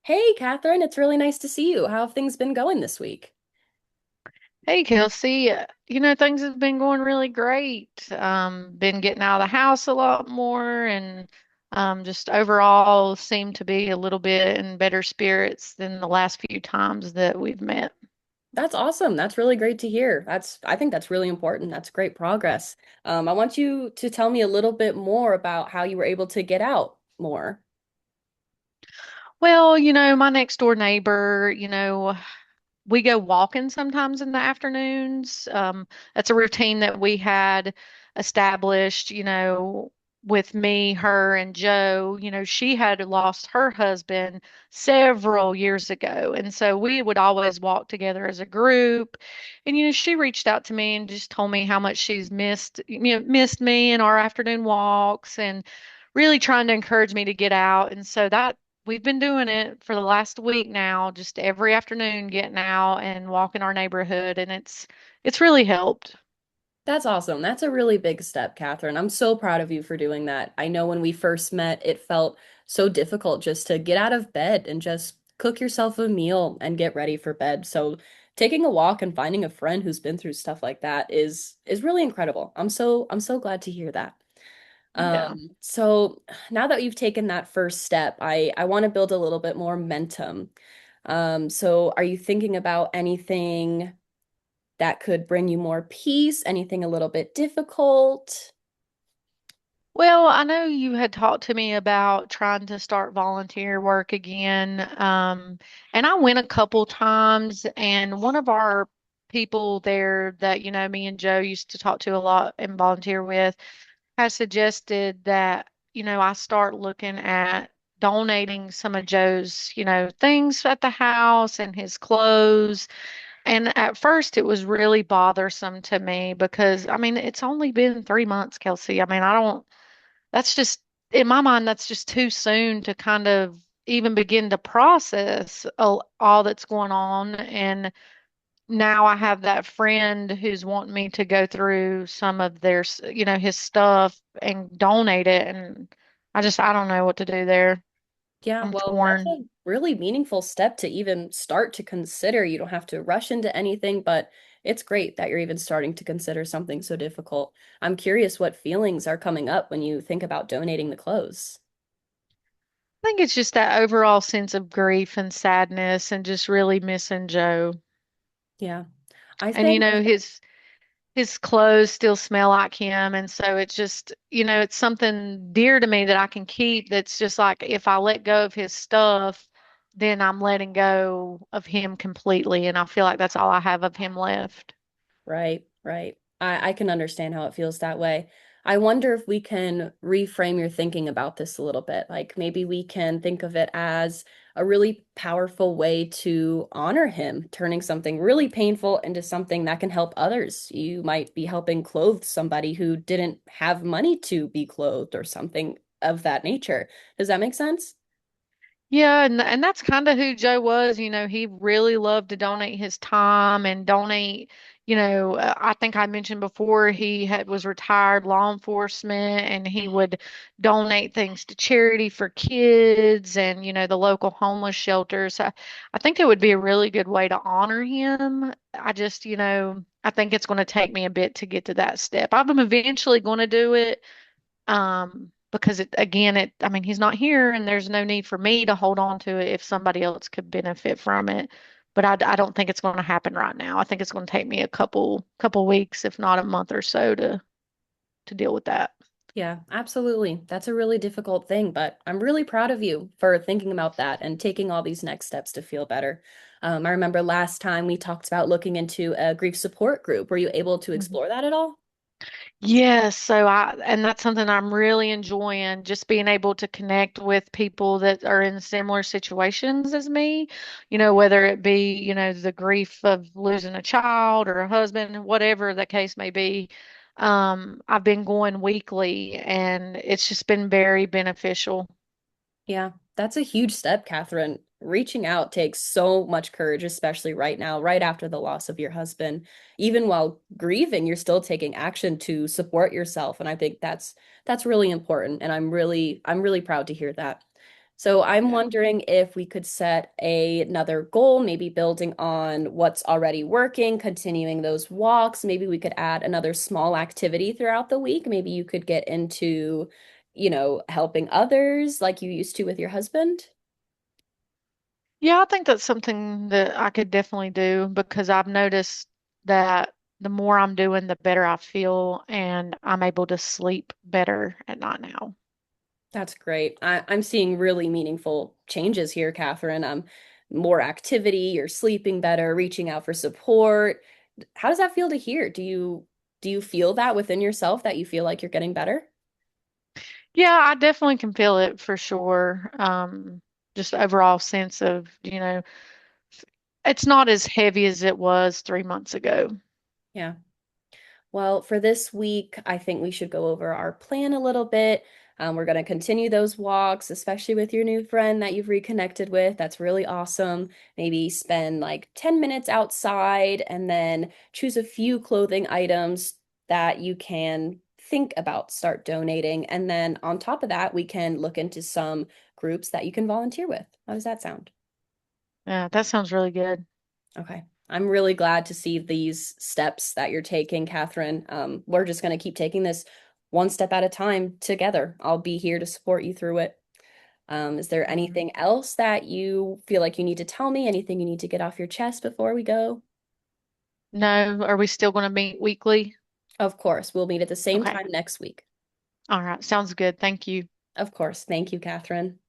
Hey, Catherine, it's really nice to see you. How have things been going this week? Hey, Kelsey. Things have been going really great. Been getting out of the house a lot more and just overall seem to be a little bit in better spirits than the last few times that we've met. That's awesome. That's really great to hear. I think that's really important. That's great progress. I want you to tell me a little bit more about how you were able to get out more. Well, my next door neighbor, we go walking sometimes in the afternoons. That's a routine that we had established, with me, her, and Joe. She had lost her husband several years ago. And so we would always walk together as a group. And, she reached out to me and just told me how much she's missed me in our afternoon walks and really trying to encourage me to get out. And so that we've been doing it for the last week now, just every afternoon getting out and walking our neighborhood, and it's really helped. That's awesome. That's a really big step, Catherine. I'm so proud of you for doing that. I know when we first met, it felt so difficult just to get out of bed and just cook yourself a meal and get ready for bed. So taking a walk and finding a friend who's been through stuff like that is really incredible. I'm so glad to hear that. Yeah. So now that you've taken that first step, I want to build a little bit more momentum. So are you thinking about anything that could bring you more peace, anything a little bit difficult? Well, I know you had talked to me about trying to start volunteer work again. And I went a couple times, and one of our people there that, me and Joe used to talk to a lot and volunteer with has suggested that, I start looking at donating some of Joe's, things at the house and his clothes. And at first, it was really bothersome to me because, I mean, it's only been 3 months, Kelsey. I mean, I don't, that's just, in my mind, that's just too soon to kind of even begin to process all that's going on. And now I have that friend who's wanting me to go through some of his stuff and donate it. And I don't know what to do there. Yeah, I'm well, that's torn. a really meaningful step to even start to consider. You don't have to rush into anything, but it's great that you're even starting to consider something so difficult. I'm curious what feelings are coming up when you think about donating the clothes. I think it's just that overall sense of grief and sadness and just really missing Joe. Yeah, I And think, his clothes still smell like him, and so it's just, it's something dear to me that I can keep that's just like if I let go of his stuff, then I'm letting go of him completely, and I feel like that's all I have of him left. right, right. I can understand how it feels that way. I wonder if we can reframe your thinking about this a little bit. Like maybe we can think of it as a really powerful way to honor him, turning something really painful into something that can help others. You might be helping clothe somebody who didn't have money to be clothed or something of that nature. Does that make sense? Yeah, and that's kind of who Joe was. He really loved to donate his time and donate. I think I mentioned before was retired law enforcement, and he would donate things to charity for kids and the local homeless shelters. I think it would be a really good way to honor him. I think it's going to take me a bit to get to that step. I'm eventually going to do it, because I mean, he's not here and there's no need for me to hold on to it if somebody else could benefit from it. But I don't think it's going to happen right now. I think it's going to take me a couple weeks, if not a month or so to deal with that. Yeah, absolutely. That's a really difficult thing, but I'm really proud of you for thinking about that and taking all these next steps to feel better. I remember last time we talked about looking into a grief support group. Were you able to Mhm. explore that at all? Yes, and that's something I'm really enjoying, just being able to connect with people that are in similar situations as me, whether it be, the grief of losing a child or a husband, whatever the case may be. I've been going weekly and it's just been very beneficial. Yeah, that's a huge step, Catherine. Reaching out takes so much courage, especially right now, right after the loss of your husband. Even while grieving, you're still taking action to support yourself, and I think that's really important, and I'm really proud to hear that. So I'm Yeah. wondering if we could set another goal, maybe building on what's already working, continuing those walks. Maybe we could add another small activity throughout the week. Maybe you could get into, helping others like you used to with your husband. Yeah, I think that's something that I could definitely do because I've noticed that the more I'm doing, the better I feel, and I'm able to sleep better at night now. That's great. I'm seeing really meaningful changes here, Catherine. More activity, you're sleeping better, reaching out for support. How does that feel to hear? Do you feel that within yourself that you feel like you're getting better? Yeah, I definitely can feel it for sure. Just overall sense of, it's not as heavy as it was 3 months ago. Yeah. Well, for this week, I think we should go over our plan a little bit. We're going to continue those walks, especially with your new friend that you've reconnected with. That's really awesome. Maybe spend like 10 minutes outside and then choose a few clothing items that you can think about start donating. And then on top of that, we can look into some groups that you can volunteer with. How does that sound? Yeah, that sounds really good. Okay. I'm really glad to see these steps that you're taking, Catherine. We're just going to keep taking this one step at a time together. I'll be here to support you through it. Is there Mhm. anything else that you feel like you need to tell me? Anything you need to get off your chest before we go? No, are we still going to meet weekly? Of course, we'll meet at the same Okay. time next week. All right. Sounds good. Thank you. Of course. Thank you, Catherine.